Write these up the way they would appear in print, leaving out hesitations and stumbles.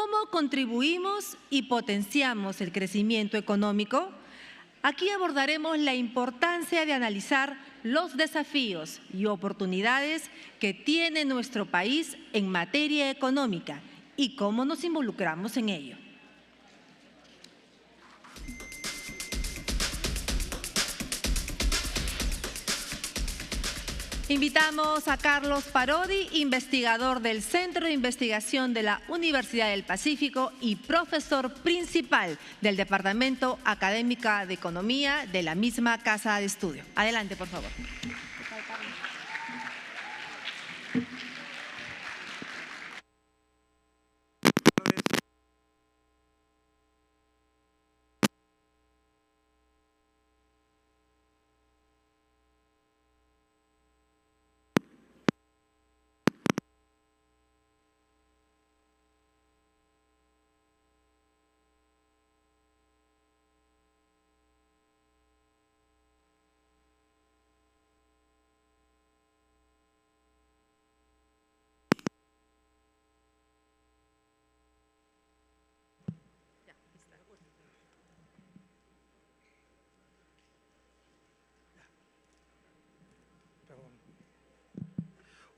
¿Cómo contribuimos y potenciamos el crecimiento económico? Aquí abordaremos la importancia de analizar los desafíos y oportunidades que tiene nuestro país en materia económica y cómo nos involucramos en ello. Invitamos a Carlos Parodi, investigador del Centro de Investigación de la Universidad del Pacífico y profesor principal del Departamento Académico de Economía de la misma Casa de Estudio. Adelante, por favor.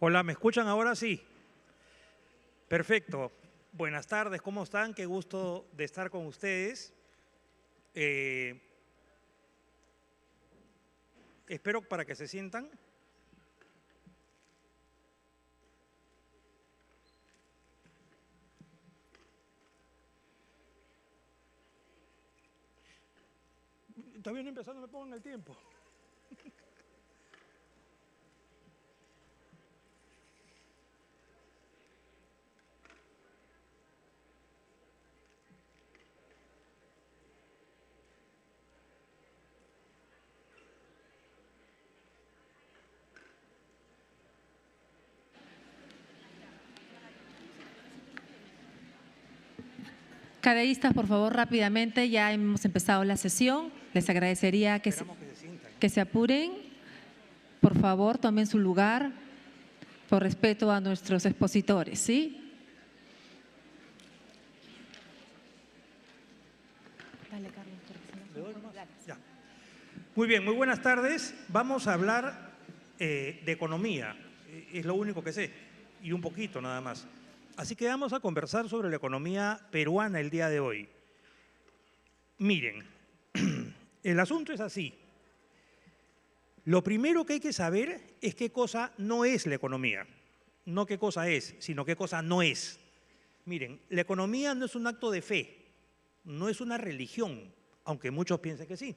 Hola, ¿me escuchan ahora? Sí. Perfecto. Buenas tardes, ¿cómo están? Qué gusto de estar con ustedes. Espero para que se sientan. Todavía no empezando, me pongo en el tiempo. Cadeístas, por favor, rápidamente, ya hemos empezado la sesión. Les agradecería que se apuren. Por favor, tomen su lugar por respeto a nuestros expositores, ¿sí? Dale, Carlos. Ya. Muy bien, muy buenas tardes. Vamos a hablar de economía. Es lo único que sé, y un poquito nada más. Así que vamos a conversar sobre la economía peruana el día de hoy. Miren, el asunto es así. Lo primero que hay que saber es qué cosa no es la economía. No qué cosa es, sino qué cosa no es. Miren, la economía no es un acto de fe, no es una religión, aunque muchos piensen que sí.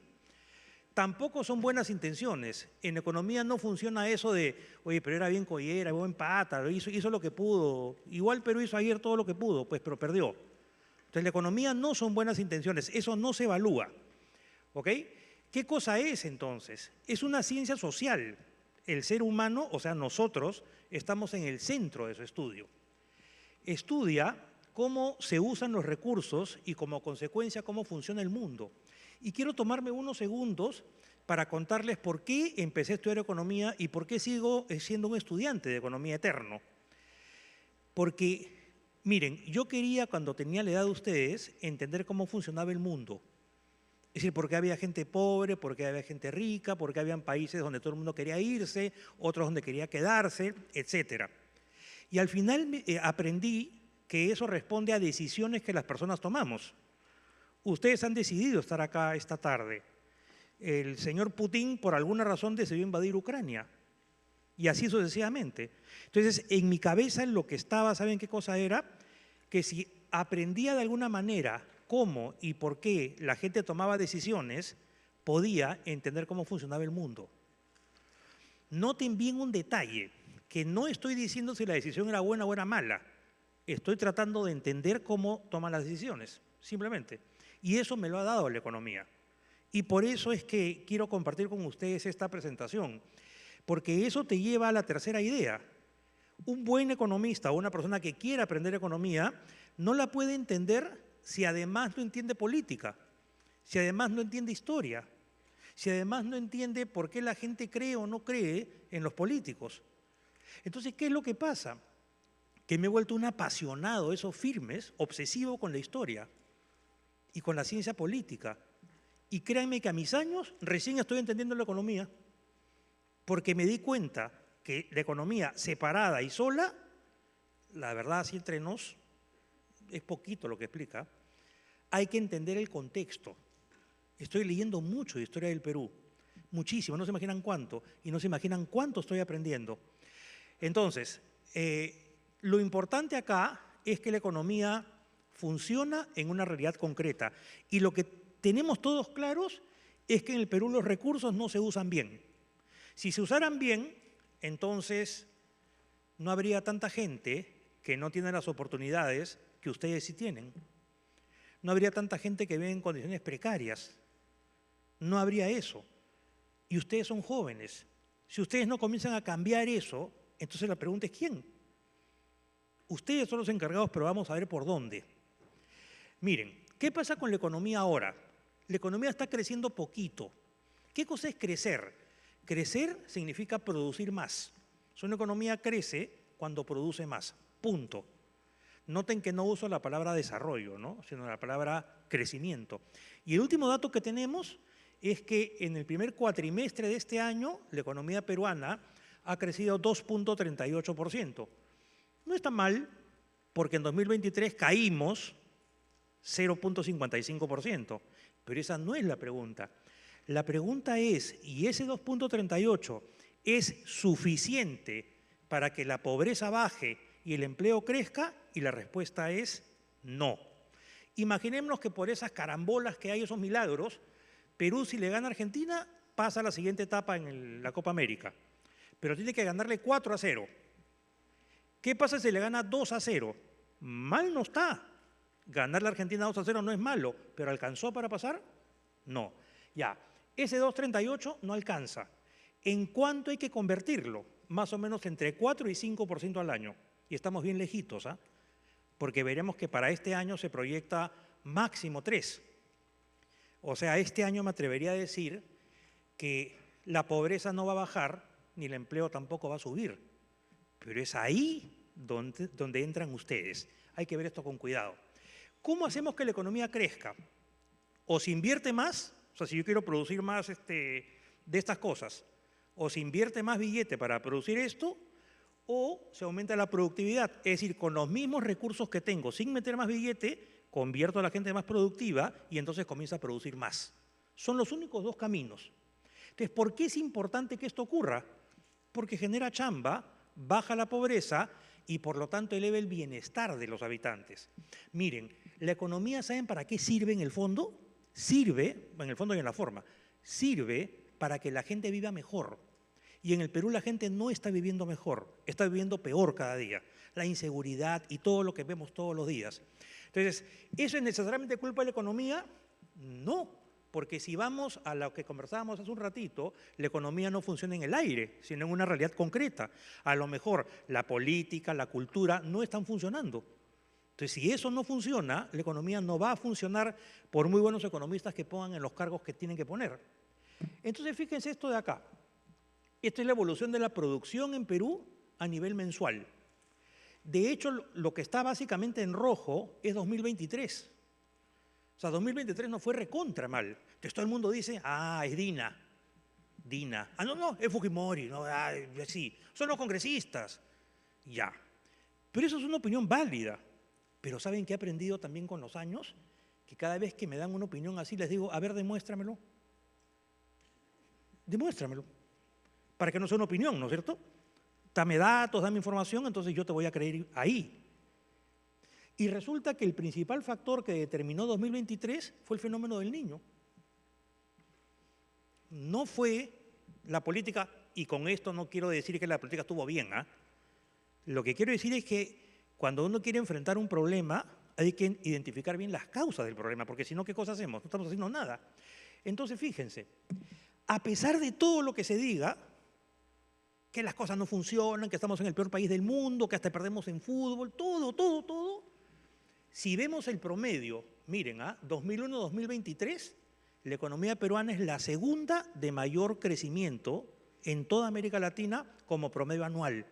Tampoco son buenas intenciones. En economía no funciona eso de, oye, pero era bien collera, buen pata, hizo lo que pudo. Igual Perú hizo ayer todo lo que pudo, pues, pero perdió. Entonces, la economía no son buenas intenciones, eso no se evalúa. ¿Ok? ¿Qué cosa es entonces? Es una ciencia social. El ser humano, o sea, nosotros, estamos en el centro de su estudio. Estudia cómo se usan los recursos y como consecuencia cómo funciona el mundo. Y quiero tomarme unos segundos para contarles por qué empecé a estudiar economía y por qué sigo siendo un estudiante de economía eterno. Porque, miren, yo quería cuando tenía la edad de ustedes entender cómo funcionaba el mundo. Es decir, por qué había gente pobre, por qué había gente rica, por qué habían países donde todo el mundo quería irse, otros donde quería quedarse, etc. Y al final aprendí que eso responde a decisiones que las personas tomamos. Ustedes han decidido estar acá esta tarde. El señor Putin, por alguna razón, decidió invadir Ucrania. Y así sucesivamente. Entonces, en mi cabeza lo que estaba, ¿saben qué cosa era? Que si aprendía de alguna manera cómo y por qué la gente tomaba decisiones, podía entender cómo funcionaba el mundo. Noten bien un detalle, que no estoy diciendo si la decisión era buena o era mala. Estoy tratando de entender cómo toman las decisiones, simplemente. Y eso me lo ha dado la economía. Y por eso es que quiero compartir con ustedes esta presentación, porque eso te lleva a la tercera idea. Un buen economista o una persona que quiera aprender economía no la puede entender si además no entiende política, si además no entiende historia, si además no entiende por qué la gente cree o no cree en los políticos. Entonces, ¿qué es lo que pasa? que me he vuelto un apasionado, esos firmes, obsesivo con la historia y con la ciencia política. Y créanme que a mis años recién estoy entendiendo la economía, porque me di cuenta que la economía separada y sola, la verdad, así entre nos, es poquito lo que explica. Hay que entender el contexto. Estoy leyendo mucho de historia del Perú, muchísimo, no se imaginan cuánto, y no se imaginan cuánto estoy aprendiendo. Entonces, lo importante acá es que la economía funciona en una realidad concreta. Y lo que tenemos todos claros es que en el Perú los recursos no se usan bien. Si se usaran bien, entonces no habría tanta gente que no tiene las oportunidades que ustedes sí tienen. No habría tanta gente que vive en condiciones precarias. No habría eso. Y ustedes son jóvenes. Si ustedes no comienzan a cambiar eso, entonces la pregunta es ¿quién? Ustedes son los encargados, pero vamos a ver por dónde. Miren, ¿qué pasa con la economía ahora? La economía está creciendo poquito. ¿Qué cosa es crecer? Crecer significa producir más. Una economía crece cuando produce más. Punto. Noten que no uso la palabra desarrollo, ¿no? Sino la palabra crecimiento. Y el último dato que tenemos es que en el primer cuatrimestre de este año la economía peruana ha crecido 2.38%. No está mal, porque en 2023 caímos 0.55%, pero esa no es la pregunta. La pregunta es, ¿y ese 2.38 es suficiente para que la pobreza baje y el empleo crezca? Y la respuesta es no. Imaginémonos que por esas carambolas que hay, esos milagros, Perú, si le gana a Argentina, pasa a la siguiente etapa en la Copa América. Pero tiene que ganarle 4-0. ¿Qué pasa si le gana 2-0? Mal no está. Ganarle a Argentina 2-0 no es malo, pero ¿alcanzó para pasar? No. Ya, ese 2.38 no alcanza. ¿En cuánto hay que convertirlo? Más o menos entre 4 y 5% al año. Y estamos bien lejitos, ¿ah? Porque veremos que para este año se proyecta máximo 3. O sea, este año me atrevería a decir que la pobreza no va a bajar, ni el empleo tampoco va a subir. Pero es ahí donde entran ustedes. Hay que ver esto con cuidado. ¿Cómo hacemos que la economía crezca? O se invierte más, o sea, si yo quiero producir más de estas cosas, o se invierte más billete para producir esto, o se aumenta la productividad. Es decir, con los mismos recursos que tengo, sin meter más billete, convierto a la gente más productiva y entonces comienza a producir más. Son los únicos dos caminos. Entonces, ¿por qué es importante que esto ocurra? Porque genera chamba, baja la pobreza y por lo tanto eleva el bienestar de los habitantes. Miren, la economía, ¿saben para qué sirve en el fondo? Sirve, en el fondo y en la forma, sirve para que la gente viva mejor. Y en el Perú la gente no está viviendo mejor, está viviendo peor cada día. La inseguridad y todo lo que vemos todos los días. Entonces, ¿eso es necesariamente culpa de la economía? No, porque si vamos a lo que conversábamos hace un ratito, la economía no funciona en el aire, sino en una realidad concreta. A lo mejor la política, la cultura no están funcionando. Entonces, si eso no funciona, la economía no va a funcionar por muy buenos economistas que pongan en los cargos que tienen que poner. Entonces, fíjense esto de acá. Esta es la evolución de la producción en Perú a nivel mensual. De hecho, lo que está básicamente en rojo es 2023. O sea, 2023 no fue recontra mal. Entonces todo el mundo dice, es Dina. Dina. No, es Fujimori. No, sí, son los congresistas. Ya. Pero eso es una opinión válida. Pero ¿saben qué he aprendido también con los años? Que cada vez que me dan una opinión así, les digo, a ver, demuéstramelo. Demuéstramelo. Para que no sea una opinión, ¿no es cierto? Dame datos, dame información, entonces yo te voy a creer ahí. Y resulta que el principal factor que determinó 2023 fue el fenómeno del Niño. No fue la política, y con esto no quiero decir que la política estuvo bien, ¿ah? Lo que quiero decir es que cuando uno quiere enfrentar un problema, hay que identificar bien las causas del problema, porque si no, ¿qué cosa hacemos? No estamos haciendo nada. Entonces, fíjense, a pesar de todo lo que se diga, que las cosas no funcionan, que estamos en el peor país del mundo, que hasta perdemos en fútbol, todo. Si vemos el promedio, miren, 2001-2023, la economía peruana es la segunda de mayor crecimiento en toda América Latina como promedio anual.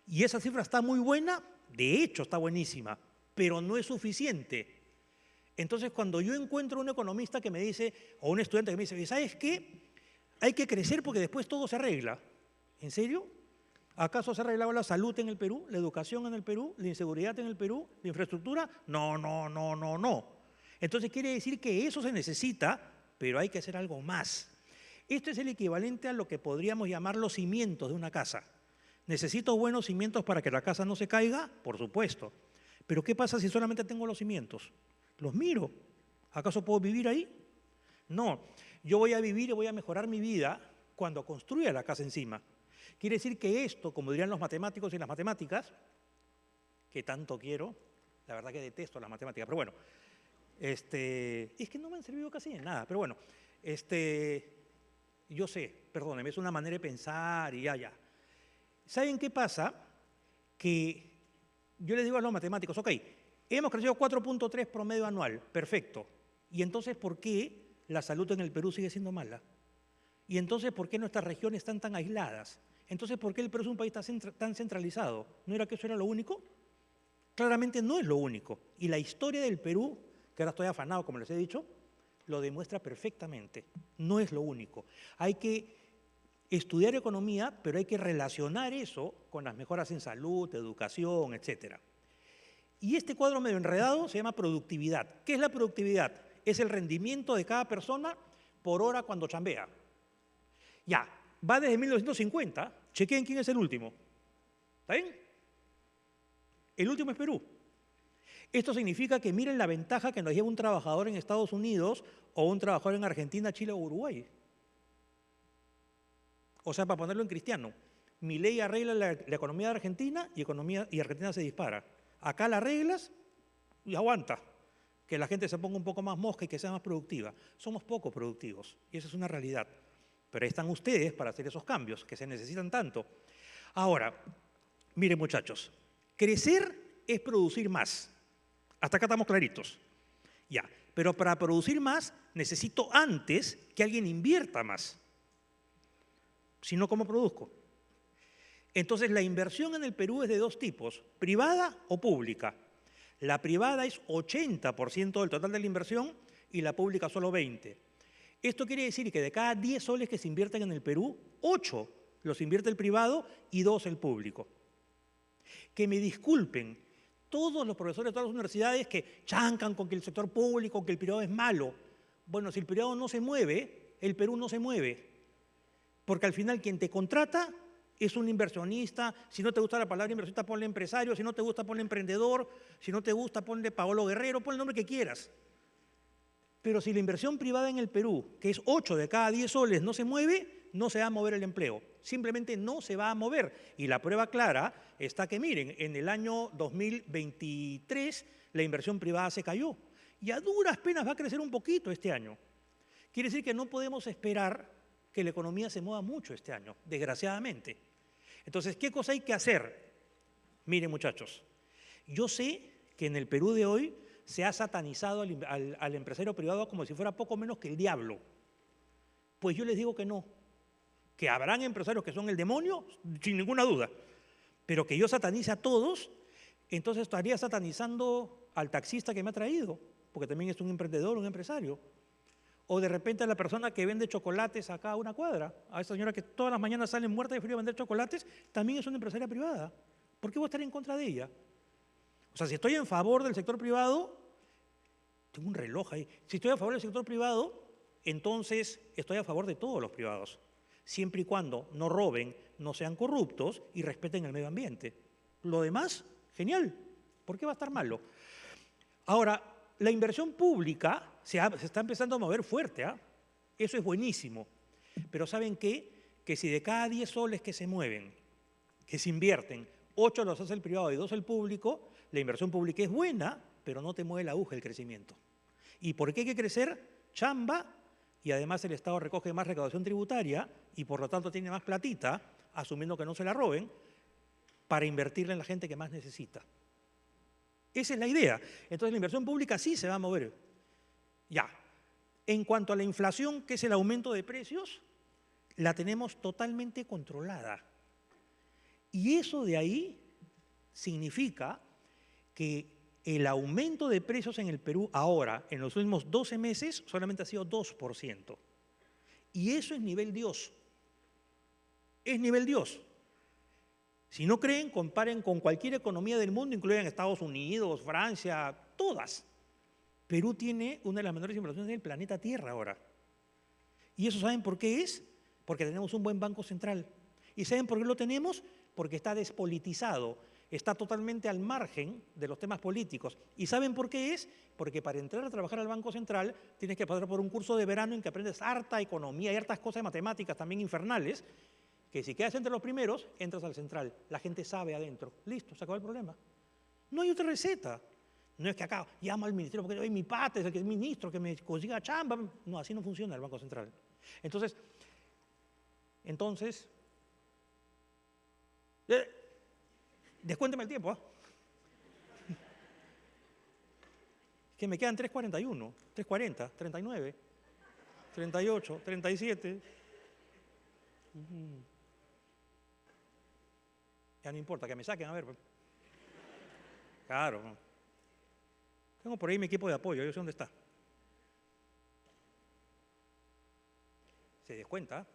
Y esa cifra está muy buena de hecho está buenísima, pero no es suficiente. Entonces, cuando yo encuentro un economista que me dice, o un estudiante que me dice, ¿sabes qué? Hay que crecer porque después todo se arregla. ¿En serio? ¿Acaso se ha arreglado la salud en el Perú, la educación en el Perú, la inseguridad en el Perú, la infraestructura? No, no, no, no, no. Entonces quiere decir que eso se necesita, pero hay que hacer algo más. Esto es el equivalente a lo que podríamos llamar los cimientos de una casa. ¿Necesito buenos cimientos para que la casa no se caiga? Por supuesto. Pero ¿qué pasa si solamente tengo los cimientos? Los miro. ¿Acaso puedo vivir ahí? No. Yo voy a vivir y voy a mejorar mi vida cuando construya la casa encima. Quiere decir que esto, como dirían los matemáticos y las matemáticas, que tanto quiero, la verdad que detesto las matemáticas, pero bueno, es que no me han servido casi de nada, pero bueno, yo sé, perdónenme, es una manera de pensar y ya. ¿Saben qué pasa? Que yo les digo a los matemáticos, ok, hemos crecido 4.3 promedio anual, perfecto. Y entonces, ¿por qué la salud en el Perú sigue siendo mala? Y entonces, ¿por qué nuestras regiones están tan aisladas? Entonces, ¿por qué el Perú es un país tan centralizado? ¿No era que eso era lo único? Claramente no es lo único. Y la historia del Perú, que ahora estoy afanado, como les he dicho, lo demuestra perfectamente. No es lo único. Hay que estudiar economía, pero hay que relacionar eso con las mejoras en salud, educación, etc. Y este cuadro medio enredado se llama productividad. ¿Qué es la productividad? Es el rendimiento de cada persona por hora cuando chambea. Ya, va desde 1950. Chequen quién es el último. ¿Está bien? El último es Perú. Esto significa que miren la ventaja que nos lleva un trabajador en Estados Unidos o un trabajador en Argentina, Chile o Uruguay. O sea, para ponerlo en cristiano, Milei arregla la economía de Argentina y Argentina se dispara. Acá la arreglas y aguanta. Que la gente se ponga un poco más mosca y que sea más productiva. Somos poco productivos y esa es una realidad. Pero ahí están ustedes para hacer esos cambios que se necesitan tanto. Ahora, miren muchachos, crecer es producir más. Hasta acá estamos claritos. Ya, pero para producir más necesito antes que alguien invierta más. Si no, ¿cómo produzco? Entonces, la inversión en el Perú es de dos tipos, privada o pública. La privada es 80% del total de la inversión y la pública solo 20%. Esto quiere decir que de cada 10 soles que se invierten en el Perú, 8 los invierte el privado y 2 el público. Que me disculpen todos los profesores de todas las universidades que chancan con que el sector público, que el privado es malo. Bueno, si el privado no se mueve, el Perú no se mueve. Porque al final quien te contrata es un inversionista. Si no te gusta la palabra inversionista, ponle empresario. Si no te gusta, ponle emprendedor. Si no te gusta, ponle Paolo Guerrero. Ponle el nombre que quieras. Pero si la inversión privada en el Perú, que es 8 de cada 10 soles, no se mueve, no se va a mover el empleo. Simplemente no se va a mover. Y la prueba clara está que, miren, en el año 2023 la inversión privada se cayó. Y a duras penas va a crecer un poquito este año. Quiere decir que no podemos esperar que la economía se mueva mucho este año, desgraciadamente. Entonces, ¿qué cosa hay que hacer? Miren, muchachos, yo sé que en el Perú de hoy se ha satanizado al empresario privado como si fuera poco menos que el diablo. Pues yo les digo que no, que habrán empresarios que son el demonio, sin ninguna duda, pero que yo satanice a todos, entonces estaría satanizando al taxista que me ha traído, porque también es un emprendedor, un empresario. O de repente a la persona que vende chocolates acá a una cuadra, a esa señora que todas las mañanas sale muerta de frío a vender chocolates, también es una empresaria privada. ¿Por qué voy a estar en contra de ella? O sea, si estoy en favor del sector privado, tengo un reloj ahí, si estoy a favor del sector privado, entonces estoy a favor de todos los privados, siempre y cuando no roben, no sean corruptos y respeten el medio ambiente. Lo demás, genial. ¿Por qué va a estar malo? Ahora, la inversión pública se está empezando a mover fuerte, ¿eh? Eso es buenísimo. Pero ¿saben qué? Que si de cada 10 soles que se mueven, que se invierten, 8 los hace el privado y 2 el público, la inversión pública es buena, pero no te mueve la aguja el crecimiento. ¿Y por qué hay que crecer? Chamba, y además el Estado recoge más recaudación tributaria y por lo tanto tiene más platita, asumiendo que no se la roben, para invertirla en la gente que más necesita. Esa es la idea. Entonces la inversión pública sí se va a mover. Ya. En cuanto a la inflación, que es el aumento de precios, la tenemos totalmente controlada. Y eso de ahí significa que el aumento de precios en el Perú ahora, en los últimos 12 meses, solamente ha sido 2%. Y eso es nivel Dios. Es nivel Dios. Si no creen, comparen con cualquier economía del mundo, incluyen Estados Unidos, Francia, todas. Perú tiene una de las menores inflaciones del planeta Tierra ahora. ¿Y eso saben por qué es? Porque tenemos un buen Banco Central. ¿Y saben por qué lo tenemos? Porque está despolitizado, está totalmente al margen de los temas políticos. ¿Y saben por qué es? Porque para entrar a trabajar al Banco Central tienes que pasar por un curso de verano en que aprendes harta economía y hartas cosas de matemáticas también infernales, que si quedas entre los primeros, entras al central. La gente sabe adentro. Listo, se acabó el problema. No hay otra receta. No es que acá llamo al ministerio porque oye, mi pata es el que es ministro, que me consiga chamba. No, así no funciona el Banco Central. Entonces, descuénteme el tiempo, ¿ah? Que me quedan 3:41, 3:40, 39, 38, 37. Ya no importa, que me saquen, a ver. Claro. Tengo por ahí mi equipo de apoyo, yo sé dónde está. Se descuenta.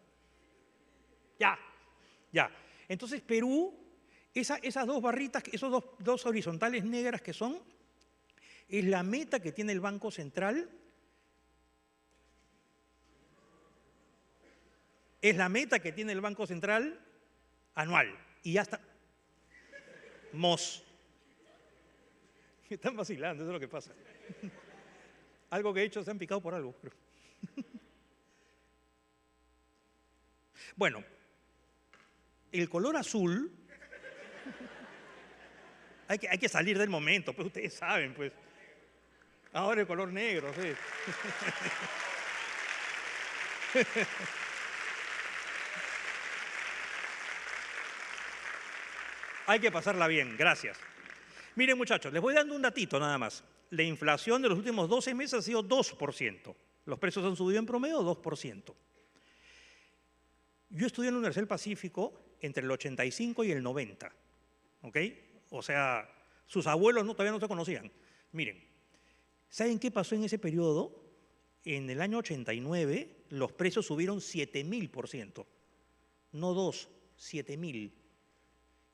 Ya. Entonces Perú, esas dos barritas, esos dos horizontales negras que son, es la meta que tiene el Banco Central. Es la meta que tiene el Banco Central anual. Y ya está. Están vacilando, eso es lo que pasa. Algo que he hecho se han picado por algo. Bueno, el color azul, hay que salir del momento, pues ustedes saben, pues. Ahora el color negro, sí. Hay que pasarla bien, gracias. Miren muchachos, les voy dando un datito nada más. La inflación de los últimos 12 meses ha sido 2%. Los precios han subido en promedio 2%. Yo estudié en la Universidad del Pacífico entre el 85 y el 90. ¿Ok? O sea, sus abuelos todavía no se conocían. Miren, ¿saben qué pasó en ese periodo? En el año 89 los precios subieron 7.000%. No 2, 7.000.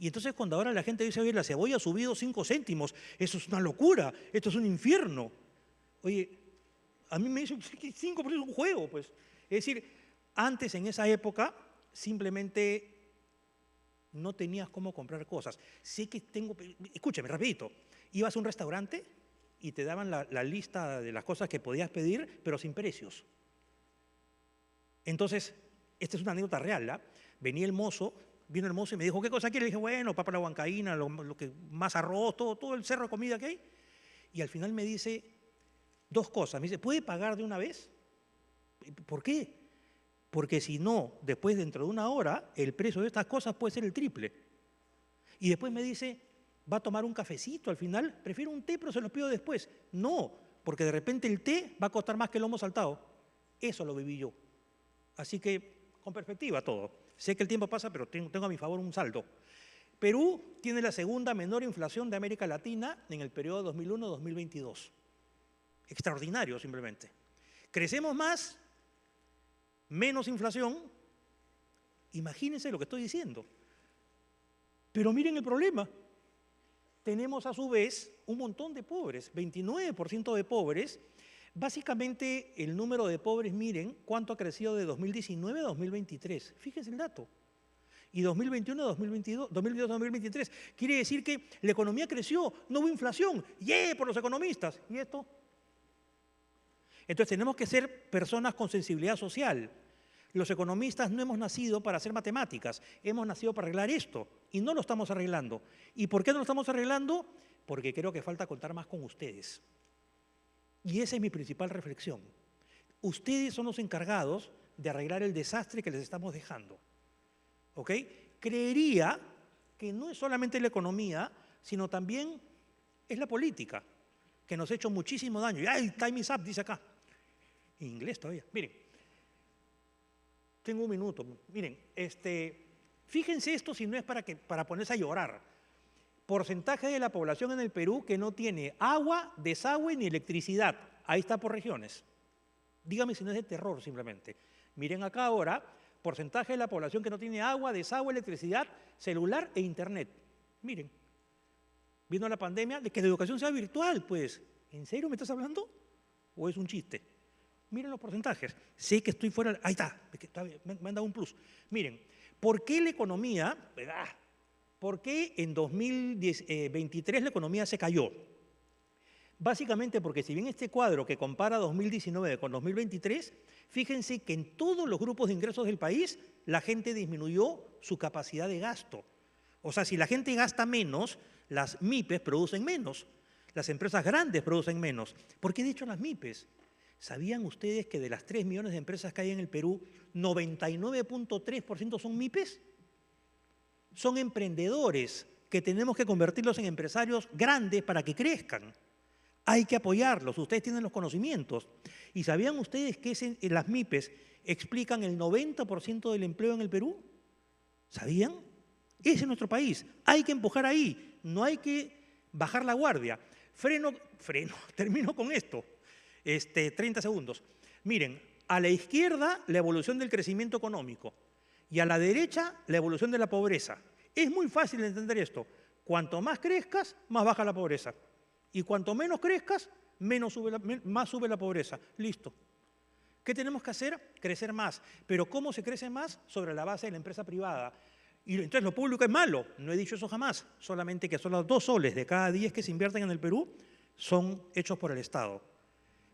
Y entonces cuando ahora la gente dice, oye, la cebolla ha subido 5 céntimos, eso es una locura, esto es un infierno. Oye, a mí me dicen que 5% es un juego, pues. Es decir, antes en esa época simplemente no tenías cómo comprar cosas. Sé que escúchame, rapidito, ibas a un restaurante y te daban la lista de las cosas que podías pedir, pero sin precios. Entonces, esta es una anécdota real, ¿ah? Vino el mozo y me dijo, ¿qué cosa quiere? Le dije, bueno, papa a la huancaína, lo que, más arroz, todo el cerro de comida que hay. Y al final me dice dos cosas. Me dice, ¿puede pagar de una vez? ¿Por qué? Porque si no, después dentro de una hora, el precio de estas cosas puede ser el triple. Y después me dice, ¿va a tomar un cafecito al final? Prefiero un té, pero se lo pido después. No, porque de repente el té va a costar más que el lomo saltado. Eso lo viví yo. Así que, con perspectiva todo. Sé que el tiempo pasa, pero tengo a mi favor un saldo. Perú tiene la segunda menor inflación de América Latina en el periodo 2001-2022. Extraordinario, simplemente. Crecemos más, menos inflación. Imagínense lo que estoy diciendo. Pero miren el problema. Tenemos a su vez un montón de pobres, 29% de pobres. Básicamente, el número de pobres, miren cuánto ha crecido de 2019 a 2023. Fíjense el dato. Y 2021 a 2022, 2022 a 2023. Quiere decir que la economía creció, no hubo inflación. ¡Yeah! Por los economistas. ¿Y esto? Entonces, tenemos que ser personas con sensibilidad social. Los economistas no hemos nacido para hacer matemáticas, hemos nacido para arreglar esto. Y no lo estamos arreglando. ¿Y por qué no lo estamos arreglando? Porque creo que falta contar más con ustedes. Y esa es mi principal reflexión. Ustedes son los encargados de arreglar el desastre que les estamos dejando. ¿Ok? Creería que no es solamente la economía, sino también es la política, que nos ha hecho muchísimo daño. ¡Ay, time is up! Dice acá. En inglés todavía. Miren, tengo un minuto. Miren, fíjense esto si no es para ponerse a llorar. porcentaje de la población en el Perú que no tiene agua, desagüe ni electricidad. Ahí está por regiones. Dígame si no es de terror simplemente. Miren acá ahora, porcentaje de la población que no tiene agua, desagüe, electricidad, celular e internet. Miren, vino la pandemia, de que la educación sea virtual, pues. ¿En serio me estás hablando? ¿O es un chiste? Miren los porcentajes. Sé que estoy fuera. Ahí está, me han dado un plus. Miren, ¿por qué la economía, por qué en 2023 la economía se cayó? Básicamente porque si bien este cuadro que compara 2019 con 2023, fíjense que en todos los grupos de ingresos del país la gente disminuyó su capacidad de gasto. O sea, si la gente gasta menos, las MIPES producen menos, las empresas grandes producen menos. ¿Por qué he dicho las MIPES? ¿Sabían ustedes que de las 3 millones de empresas que hay en el Perú, 99.3% son MIPES? Son emprendedores que tenemos que convertirlos en empresarios grandes para que crezcan. Hay que apoyarlos, ustedes tienen los conocimientos. ¿Y sabían ustedes que las MIPES explican el 90% del empleo en el Perú? ¿Sabían? Ese es nuestro país. Hay que empujar ahí, no hay que bajar la guardia. Termino con esto. 30 segundos. Miren, a la izquierda la evolución del crecimiento económico y a la derecha la evolución de la pobreza. Es muy fácil entender esto. Cuanto más crezcas, más baja la pobreza. Y cuanto menos crezcas, más sube la pobreza. Listo. ¿Qué tenemos que hacer? Crecer más. Pero ¿cómo se crece más? Sobre la base de la empresa privada. Y entonces lo público es malo. No he dicho eso jamás. Solamente que son los 2 soles de cada 10 que se invierten en el Perú son hechos por el Estado.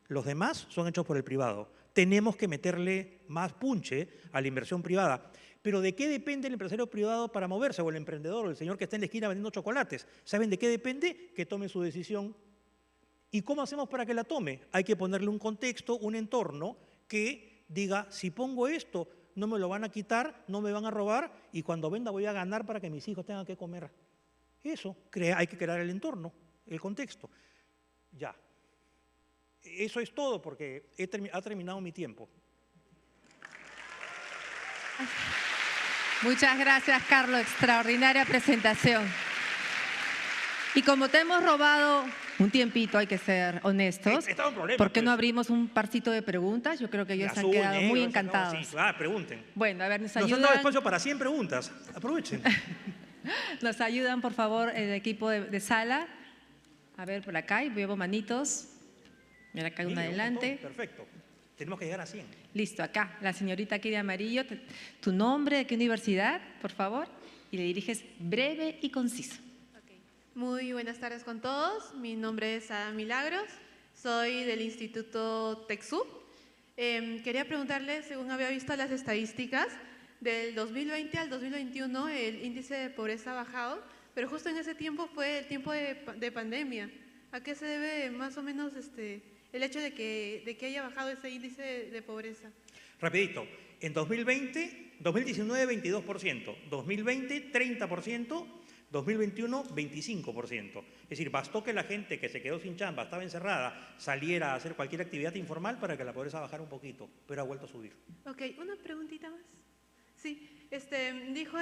Los demás son hechos por el privado. Tenemos que meterle más punche a la inversión privada. Pero ¿de qué depende el empresario privado para moverse? O el emprendedor, o el señor que está en la esquina vendiendo chocolates. ¿Saben de qué depende? Que tome su decisión. ¿Y cómo hacemos para que la tome? Hay que ponerle un contexto, un entorno que diga, si pongo esto, no me lo van a quitar, no me van a robar y cuando venda voy a ganar para que mis hijos tengan que comer. Eso, hay que crear el entorno, el contexto. Ya. Eso es todo porque ha terminado mi tiempo. Muchas gracias, Carlos. Extraordinaria presentación. Y como te hemos robado un tiempito, hay que ser honestos. Está un problema, ¿Por qué no pues. abrimos un parcito de preguntas? Yo creo que ellos se han Azul, quedado negro, muy esa, encantados. sí. Pregunten. Bueno, a ver, nos Nos han dado ayudan. espacio para 100 preguntas. Aprovechen. Nos ayudan, por favor, el equipo de sala. A ver, por acá, y veo manitos. Mira, acá hay una Mire, adelante. montón. Perfecto. Tenemos que llegar a 100. Listo, acá, la señorita aquí de amarillo. Tu nombre, de qué universidad, por favor, y le diriges breve y conciso. Okay. Muy buenas tardes con todos. Mi nombre es Ada Milagros. Soy del Instituto TECSU. Quería preguntarle, según había visto las estadísticas, del 2020 al 2021 el índice de pobreza ha bajado, pero justo en ese tiempo fue el tiempo de pandemia. ¿A qué se debe más o menos el hecho de que haya bajado ese índice de pobreza? Rapidito. En 2019, 22%. 2020, 30%. 2021, 25%. Es decir, bastó que la gente que se quedó sin chamba, estaba encerrada, saliera a hacer cualquier actividad informal para que la pobreza bajara un poquito, pero ha vuelto a subir. Ok, una preguntita más. Sí, dijo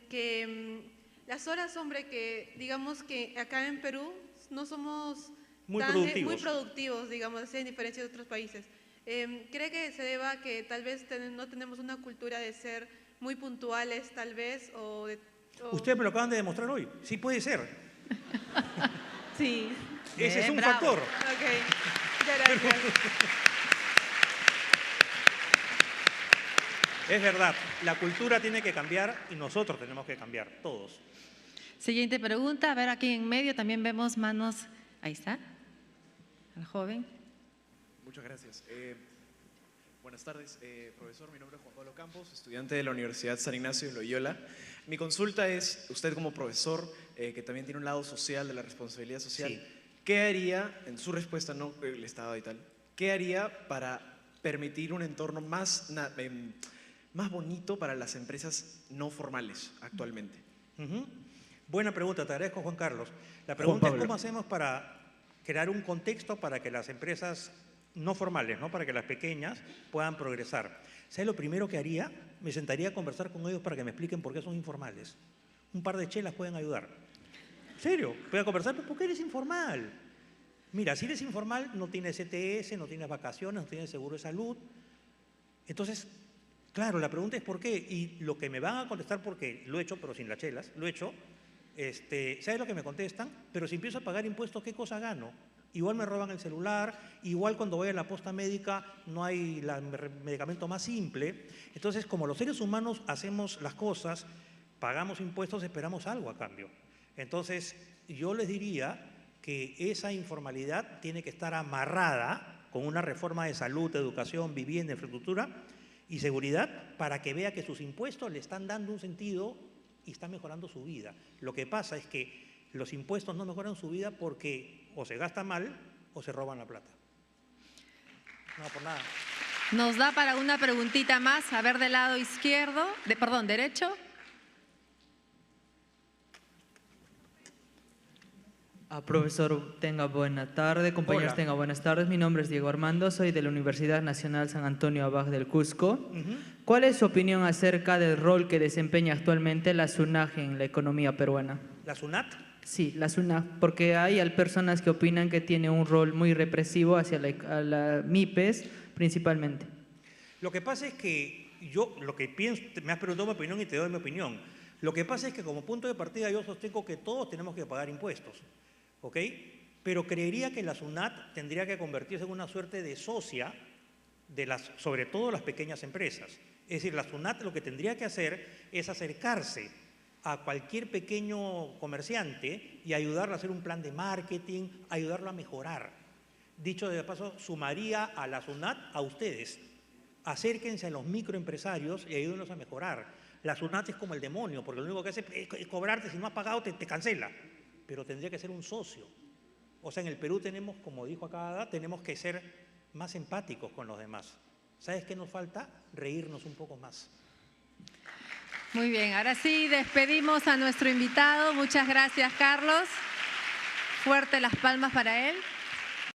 que las horas, hombre, que digamos que acá en Perú no somos Muy muy productivos, digamos, así en diferencia de otros países. ¿Cree que se deba a que tal vez no tenemos una cultura de ser muy puntuales, tal vez, Ustedes me lo acaban de demostrar hoy. Sí puede ser. Sí. Ese es un bravo. factor. Ok, gracias. Es verdad, la cultura tiene que cambiar y nosotros tenemos que cambiar, todos. Siguiente pregunta, a ver, aquí en medio también vemos manos. Ahí está, el joven. Muchas gracias. Buenas tardes, profesor. Mi nombre es Juan Pablo Campos, estudiante de la Universidad San Ignacio de Loyola. Mi consulta es, usted como profesor, que también tiene un lado social, de la responsabilidad social, Sí. ¿qué haría, en su respuesta, no el Estado y tal, qué haría para permitir un entorno más bonito para las empresas no formales actualmente? Buena pregunta, te agradezco, Juan Carlos. La pregunta es Pablo. cómo hacemos para crear un contexto para que las empresas no formales, ¿no? Para que las pequeñas puedan progresar. ¿Sabes lo primero que haría? Me sentaría a conversar con ellos para que me expliquen por qué son informales. Un par de chelas pueden ayudar. En serio, voy a conversar, pero ¿por qué eres informal? Mira, si eres informal, no tienes ETS, no tienes vacaciones, no tienes seguro de salud. Entonces, claro, la pregunta es ¿por qué? Y lo que me van a contestar, porque lo he hecho, pero sin las chelas, lo he hecho, ¿sabes lo que me contestan? Pero si empiezo a pagar impuestos, ¿qué cosa gano? Igual me roban el celular, igual cuando voy a la posta médica no hay el medicamento más simple. Entonces, como los seres humanos hacemos las cosas, pagamos impuestos, esperamos algo a cambio. Entonces, yo les diría que esa informalidad tiene que estar amarrada con una reforma de salud, educación, vivienda, infraestructura y seguridad para que vea que sus impuestos le están dando un sentido y están mejorando su vida. Lo que pasa es que los impuestos no mejoran su vida porque o se gasta mal o se roban la plata. No, por nada. Nos da para una preguntita más, a ver del lado izquierdo, derecho. Profesor, tenga buena tarde. Compañeros, Hola. tenga buenas tardes. Mi nombre es Diego Armando, soy de la Universidad Nacional San Antonio Abaj del Cusco. ¿Cuál es su opinión acerca del rol que desempeña actualmente la SUNAT en la economía peruana? ¿La SUNAT? Sí, la SUNAT, porque hay personas que opinan que tiene un rol muy represivo hacia la MIPES principalmente. Lo que pasa es que yo, lo que pienso, me has preguntado mi opinión y te doy mi opinión. Lo que pasa es que como punto de partida yo sostengo que todos tenemos que pagar impuestos, ¿ok? Pero creería que la SUNAT tendría que convertirse en una suerte de socia de sobre todo las pequeñas empresas. Es decir, la SUNAT lo que tendría que hacer es acercarse a cualquier pequeño comerciante y ayudarlo a hacer un plan de marketing, ayudarlo a mejorar. Dicho de paso, sumaría a la SUNAT a ustedes. Acérquense a los microempresarios y ayúdenlos a mejorar. La SUNAT es como el demonio, porque lo único que hace es cobrarte, si no has pagado te cancela. Pero tendría que ser un socio. O sea, en el Perú tenemos, como dijo acá Ada, tenemos que ser más empáticos con los demás. ¿Sabes qué nos falta? Reírnos un poco más. Muy bien, ahora sí despedimos a nuestro invitado. Muchas gracias, Carlos. Fuerte las palmas para él.